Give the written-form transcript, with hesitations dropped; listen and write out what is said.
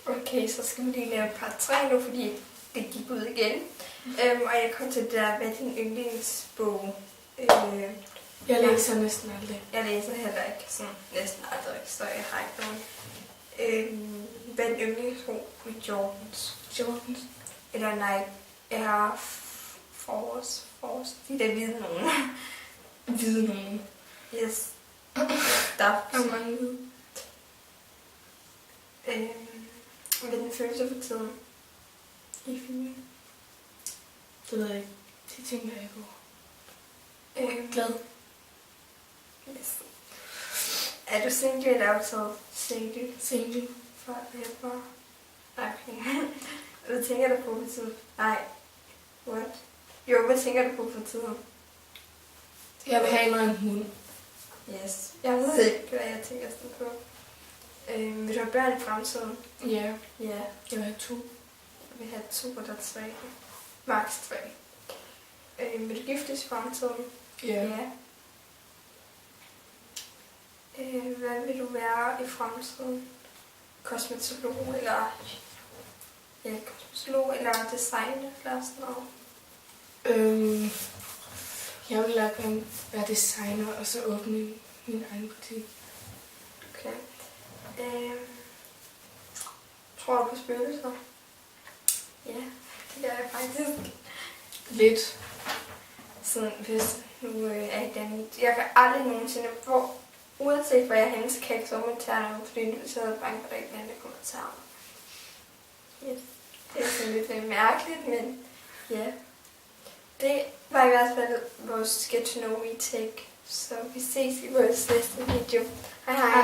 Okay, så skal vi lige lave part 3 nu, fordi det gik ud igen. Og jeg kom til det der, hvad er din yndlingsbog? Jeg læser næsten aldrig. Jeg læser heller ikke sådan næsten aldrig, så jeg har ikke nogen. Hvad er din yndlingsbog? Jordans? Eller nej, Air Force. De der hvide nogen. Hvide nogen. Yes. Der er mange hvide. Hvad er den følelse for tiden? I filmen? Det ved jeg ikke. Det tænker jeg ikke over. Glad. Yes. Er du single eller optaget? Single. For hjælper? Nej, okay. Hvad tænker du på for tiden? Nej. What? Jo, hvad tænker du på for tiden? Jeg vil have mig en hund. Yes. Jeg ved ikke, hvad jeg tænker sådan på. Vil du have børn i fremtiden? Ja. Ja. Jeg vil have 2. Jeg vil have 2 eller 3. Max 3. Vil du giftes i fremtiden? Ja. Hvad vil du være i fremtiden? Kosmetolog eller... Ja, kosmetolog eller designer eller sådan noget? Jeg vil gerne være designer og så åbne min egen butik. Okay. Tror du på spøgelser? Ja, det gør jeg faktisk. Lidt. Sådan, hvis nu er i den... Jeg kan aldrig nogensinde... Uanset hvor jeg er henne, så kan jeg ikke sove med tæerne, fordi nu så er jeg bange for, at der ikke er nogen, der kommer til mig. Yes. Det er sådan lidt mærkeligt, men ja. Det var i hvert fald vores Get to Know Me take. Så vi ses i vores næste video. Hej hej.